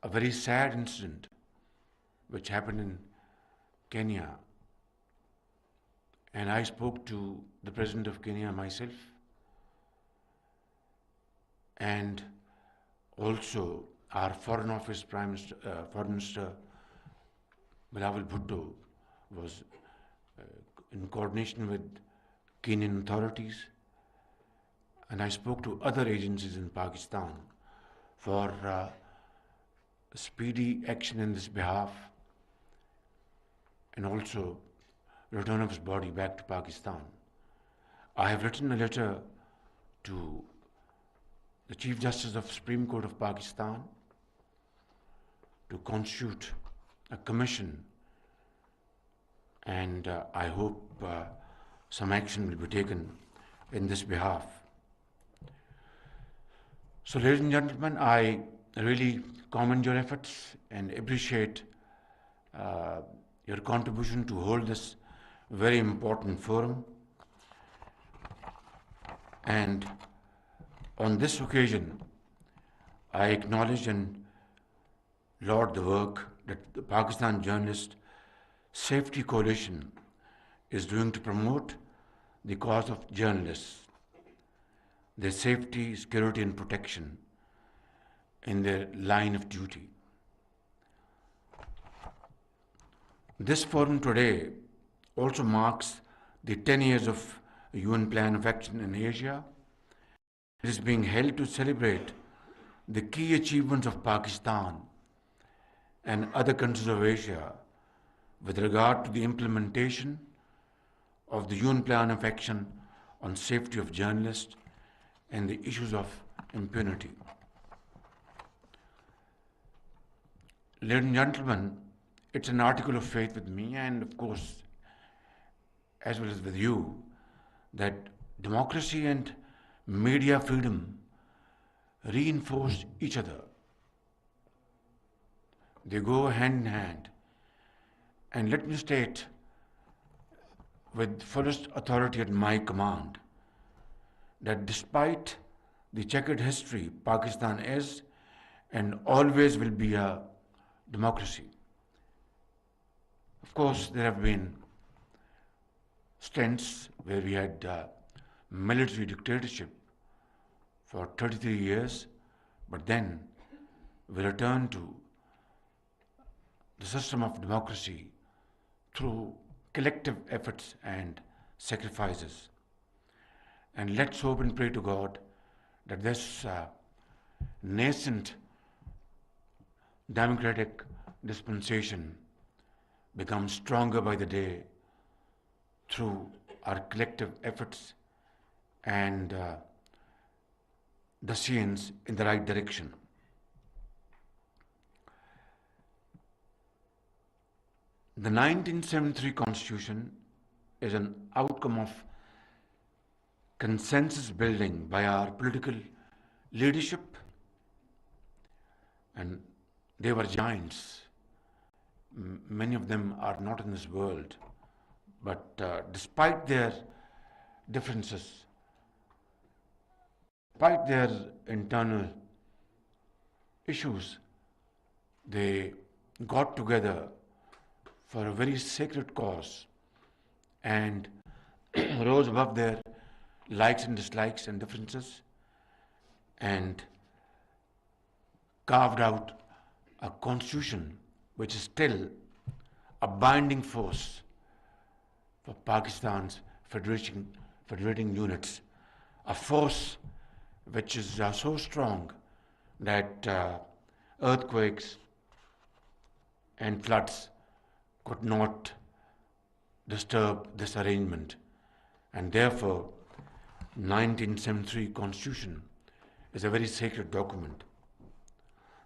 a very sad incident which happened in Kenya. And I spoke to the President of Kenya myself, and also our Foreign Office Foreign Minister Bilawal Bhutto was in coordination with Kenyan authorities, and I spoke to other agencies in Pakistan for speedy action in this behalf, and also return of his body back to Pakistan. I have written a letter to the Chief Justice of Supreme Court of Pakistan to constitute a commission, and I hope some action will be taken in this behalf. So, ladies and gentlemen, I really commend your efforts and appreciate your contribution to hold this very important forum. And on this occasion, I acknowledge and laud the work that the Pakistan Journalist Safety Coalition is doing to promote the cause of journalists, their safety, security, and protection in their line of duty. This forum today also marks the 10 years of UN Plan of Action in Asia. It is being held to celebrate the key achievements of Pakistan and other countries of Asia with regard to the implementation of the UN Plan of Action on safety of journalists and the issues of impunity. Ladies and gentlemen, it's an article of faith with me, and of course, as well as with you, that democracy and media freedom reinforce each other. They go hand in hand. And let me state with fullest authority at my command that despite the checkered history, Pakistan is and always will be a democracy. Of course, there have been stints where we had military dictatorship for 33 years, but then we returned to the system of democracy through collective efforts and sacrifices. And let's hope and pray to God that this nascent democratic dispensation becomes stronger by the day through our collective efforts and the science in the right direction. The 1973 Constitution is an outcome of consensus building by our political leadership, and they were giants. Many of them are not in this world, but despite their differences, despite their internal issues, they got together for a very sacred cause and rose above their likes and dislikes and differences and carved out a constitution which is still a binding force for Pakistan's federating units, a force which is so strong that earthquakes and floods could not disturb this arrangement, and therefore 1973 Constitution is a very sacred document.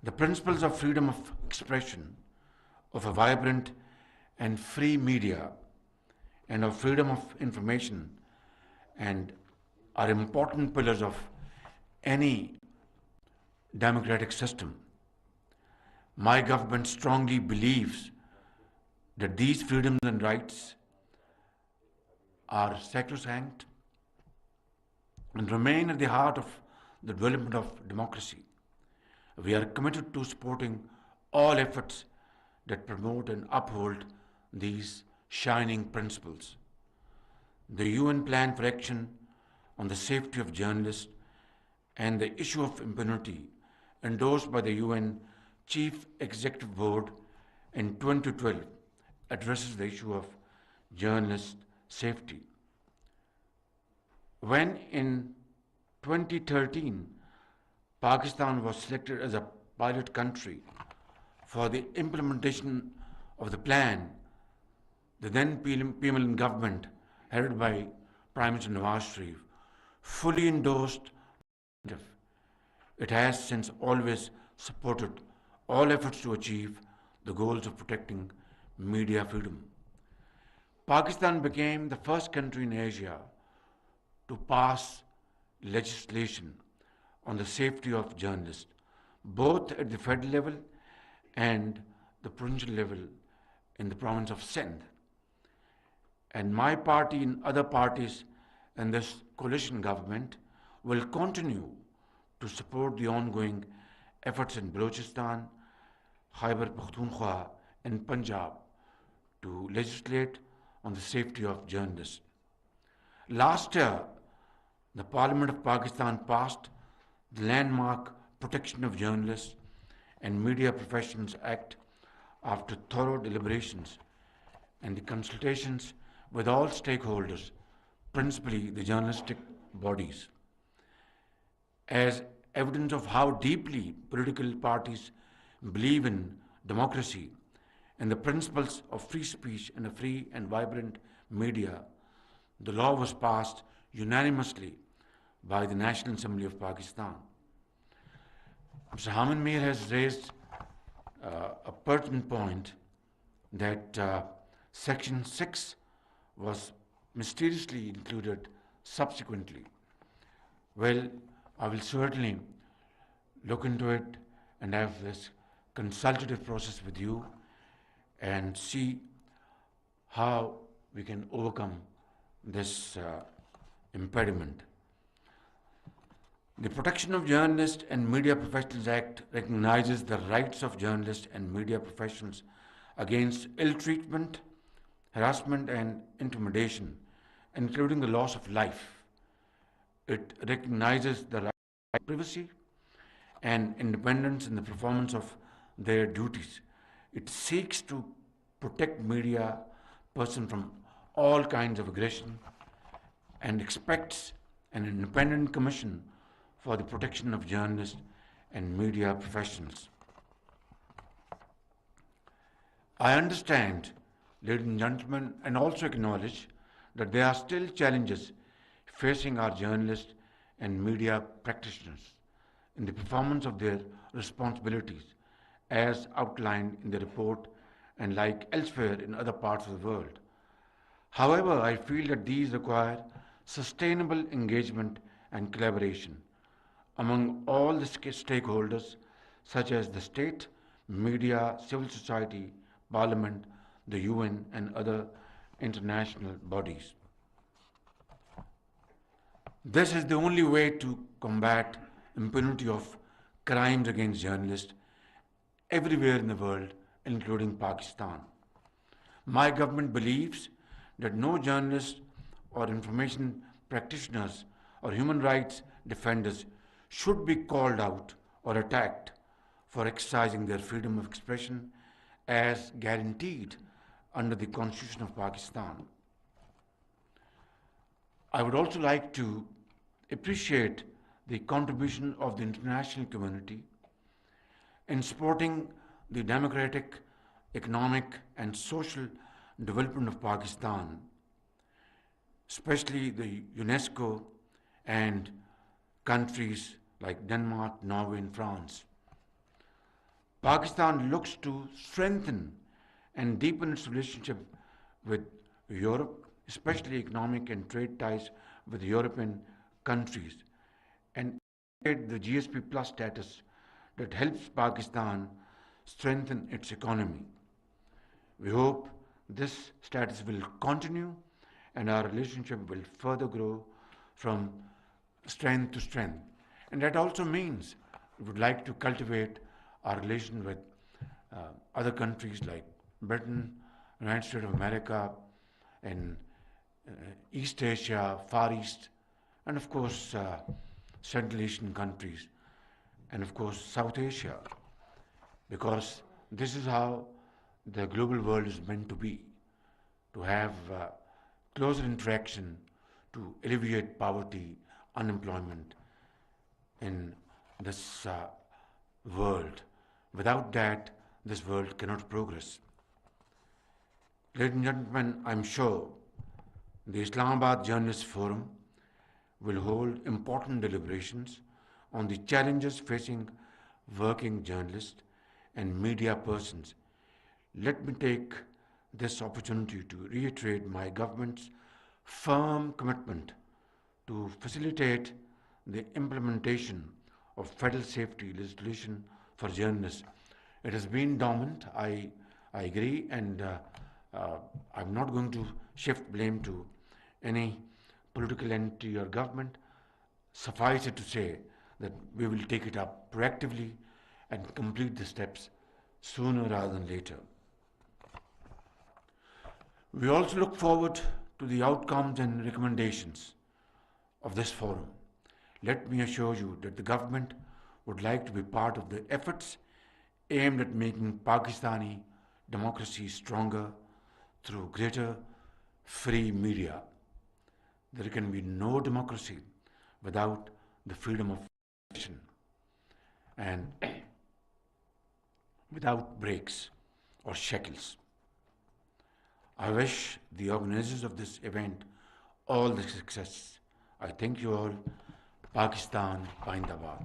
The principles of freedom of expression, of a vibrant and free media, and of freedom of information and are important pillars of any democratic system. My government strongly believes that these freedoms and rights are sacrosanct and remain at the heart of the development of democracy. We are committed to supporting all efforts that promote and uphold these shining principles. The UN Plan for Action on the Safety of Journalists and the issue of impunity, endorsed by the UN Chief Executive Board in 2012, addresses the issue of journalist safety. When in 2013, Pakistan was selected as a pilot country for the implementation of the plan, the then PMLN government, headed by Prime Minister Nawaz Sharif, fully endorsed it. It has since always supported all efforts to achieve the goals of protecting media freedom. Pakistan became the first country in Asia to pass legislation on the safety of journalists, both at the federal level and the provincial level in the province of Sindh. And my party and other parties in this coalition government will continue to support the ongoing efforts in Balochistan, Khyber Pakhtunkhwa, and Punjab to legislate on the safety of journalists. Last year, the Parliament of Pakistan passed the landmark Protection of Journalists and Media Professionals Act after thorough deliberations and the consultations with all stakeholders, principally the journalistic bodies. As evidence of how deeply political parties believe in democracy and the principles of free speech and a free and vibrant media, the law was passed unanimously by the National Assembly of Pakistan. Mr. Hamid Mir has raised a pertinent point that Section 6 was mysteriously included subsequently. Well, I will certainly look into it and have this consultative process with you and see how we can overcome this impediment. The Protection of Journalists and Media Professionals Act recognizes the rights of journalists and media professionals against ill treatment, harassment, and intimidation, including the loss of life. It recognizes the right to privacy and independence in the performance of their duties. It seeks to protect media persons from all kinds of aggression and expects an independent commission for the protection of journalists and media professionals. I understand, ladies and gentlemen, and also acknowledge that there are still challenges facing our journalists and media practitioners in the performance of their responsibilities as outlined in the report and like elsewhere in other parts of the world. However, I feel that these require sustainable engagement and collaboration among all the stakeholders such as the state, media, civil society, parliament, the UN, and other international bodies. This is the only way to combat impunity of crimes against journalists everywhere in the world, including Pakistan. My government believes that no journalist or information practitioners or human rights defenders should be called out or attacked for exercising their freedom of expression as guaranteed under the Constitution of Pakistan. I would also like to appreciate the contribution of the international community in supporting the democratic, economic, and social development of Pakistan, especially the UNESCO and countries like Denmark, Norway, and France. Pakistan looks to strengthen and deepen its relationship with Europe, especially economic and trade ties with European countries, and the GSP Plus status that helps Pakistan strengthen its economy. We hope this status will continue and our relationship will further grow from strength to strength. And that also means we would like to cultivate our relation with other countries like Britain, United States of America, and East Asia, Far East, and of course Central Asian countries, and of course South Asia, because this is how the global world is meant to be, to have closer interaction to alleviate poverty, unemployment in this world. Without that, this world cannot progress. Ladies and gentlemen, I'm sure the Islamabad Journalists Forum will hold important deliberations on the challenges facing working journalists and media persons. Let me take this opportunity to reiterate my government's firm commitment to facilitate the implementation of federal safety legislation for journalists. It has been dormant, I agree, and I'm not going to shift blame to any political entity or government. Suffice it to say that we will take it up proactively and complete the steps sooner rather than later. We also look forward to the outcomes and recommendations of this forum. Let me assure you that the government would like to be part of the efforts aimed at making Pakistani democracy stronger through greater free media. There can be no democracy without the freedom of expression and without breaks or shackles. I wish the organizers of this event all the success. I thank you all. Pakistan, Zindabad.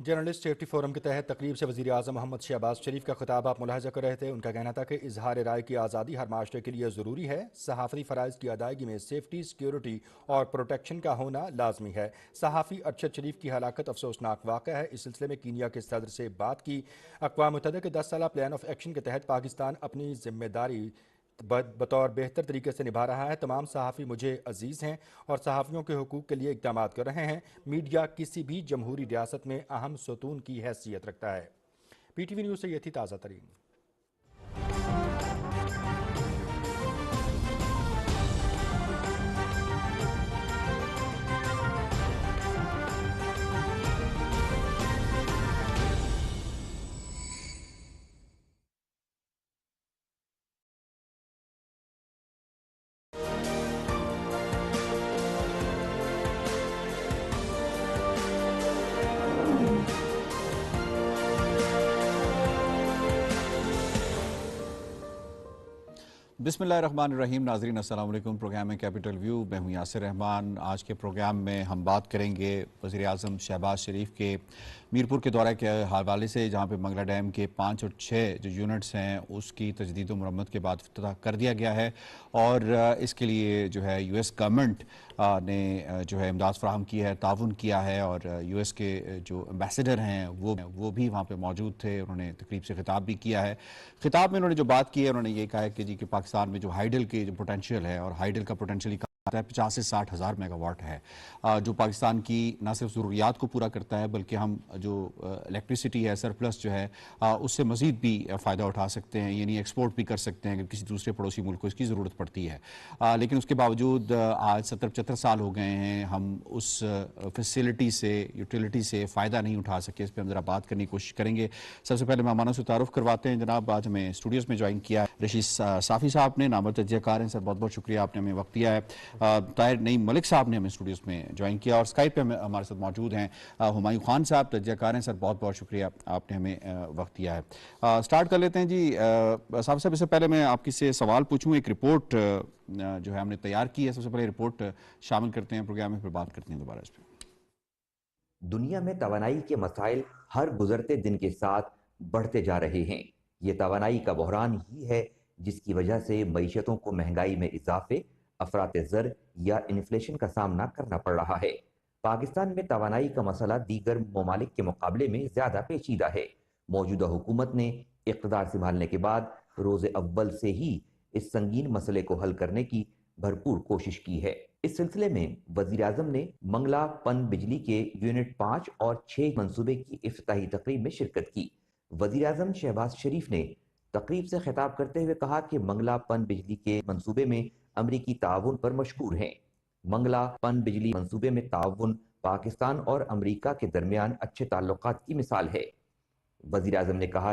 Journalist safety forum के तहत तकरीब से वज़ीर आज़म मोहम्मद शहबाज शरीफ का खिताब आप मुलाहजा कर रहे थे। उनका कहना था कि इजहार राय की आज़ादी हर माशरे के लिए ज़रूरी है। सहाफ़ी फ़राइज़ की अदायगी में सेफ्टी, सिक्योरिटी और प्रोटेक्शन का होना लाजमी है। सहाफ़ी अरशद शरीफ की हलाकत अफसोसनाक वाक़या है। इस सिलसिले में कीनिया के सदर से बात की। अक़वाम मुत्तहिदा के 10 साला प्लान ऑफ एक्शन के तहत पाकिस्तान अपनी ज़िम्मेदारी बतौर बेहतर तरीके से निभा रहा है। तमाम सहाफ़ी मुझे अजीज़ हैं और सहाफ़ियों के हुकूक़ के लिए इक़दाम कर रहे हैं। मीडिया किसी भी जमहूरी रियासत में अहम सतून की हैसियत रखता है। PTV न्यूज़ से ये थी ताज़ा तरीन। बिस्मिल्लाहिर्रहमानिर्रहीम। नाज़रीन अस्सलाम वालेकुम। प्रोग्राम में कैपिटल व्यू, मैं हूँ यासिर रहमान। आज के प्रोग्राम में हम बात करेंगे वज़ीर आज़म शहबाज शरीफ के मीरपुर के दौरे के हवाले से, जहाँ पे मंगला डैम के 5 और 6 जो यूनिट्स हैं उसकी तजदीद व मरम्मत के बाद इफ्तिताह कर दिया गया है और इसके लिए जो है US गवर्नमेंट ने जो है इमदाद फराहम की है, ताउन किया है और US के जो एम्बेसडर हैं वो भी वहाँ पे मौजूद थे। उन्होंने तकरीब से खिताब भी किया है। खिताब में उन्होंने जो बात की है, उन्होंने ये कहा है कि जी कि पाकिस्तान में जो हाइडल की जो पोटेंशियल है, और हाइडल का पोटेंशियल 50 से 60 हज़ार मेगावाट है, जो पाकिस्तान की न सिर्फ ज़रूरियात को पूरा करता है बल्कि हम जो इलेक्ट्रिसिटी है सरप्लस जो है उससे मज़ीद भी फ़ायदा उठा सकते हैं, यानी एक्सपोर्ट भी कर सकते हैं अगर किसी दूसरे पड़ोसी मुल्क को इसकी ज़रूरत पड़ती है। लेकिन उसके बावजूद आज 70-75 साल हो गए हैं, हम उस फैसिलिटी से, यूटिलिटी से फ़ायदा नहीं उठा सके। इस पर हम ज़रा बात करने की कोशिश करेंगे। सबसे पहले मेहमानों से तारुफ़ करवाते हैं। जनाब, आज हमें स्टूडियोज़ में ज्वाइन किया रशीद साफ़ी साहब ने, नामवर तजज़ियाकार हैं। सर, बहुत बहुत शुक्रिया, आपने हमें वक्त दिया है। ताहिर नईम मलिक साहब ने हमें स्टूडियोज़ में ज्वाइन किया और स्काइप पे हमारे साथ मौजूद हैं हुमायूं खान साहब, तजज़ियाकार हैं। सर, बहुत बहुत शुक्रिया, आपने हमें वक्त दिया है। स्टार्ट कर लेते हैं जी। साहब इससे पहले मैं आपकी से सवाल पूछूं। एक रिपोर्ट जो है हमने तैयार की है, सबसे पहले रिपोर्ट शामिल करते हैं प्रोग्राम में, फिर बात करते हैं दोबारा इस पर। दुनिया में तवानाई के मसाइल हर गुजरते दिन के साथ बढ़ते जा रहे हैं। ये तवानाई का बहरान ही है जिसकी वजह से मईशतों को महंगाई में इजाफे, अफरात ज़र या इन्फ्लेशन का सामना करना पड़ रहा है। पाकिस्तान में तवानाई का मसला दीगर ममालिक के मुकाबले में ज़्यादा पेचीदा है। मौजूदा हुकूमत ने इक़्तिदार संभालने के बाद रोज़े अव्वल से ही इस संगीन मसले को हल करने की भरपूर कोशिश की है। اس سلسلے میں وزیر اعظم نے منگلا پن بجلی کے یونٹ 5 اور 6 منصوبے کی افتتاحی تقریب میں شرکت کی۔ وزیر اعظم شہباز شریف نے تقریب سے خطاب کرتے ہوئے کہا کہ منگلا پن بجلی کے منصوبے میں امریکی تعاون پر مشکور ہیں۔ منگلا پن بجلی منصوبے میں تعاون پاکستان اور امریکہ کے درمیان اچھے تعلقات کی مثال ہے۔ وزیر اعظم نے کہا کہ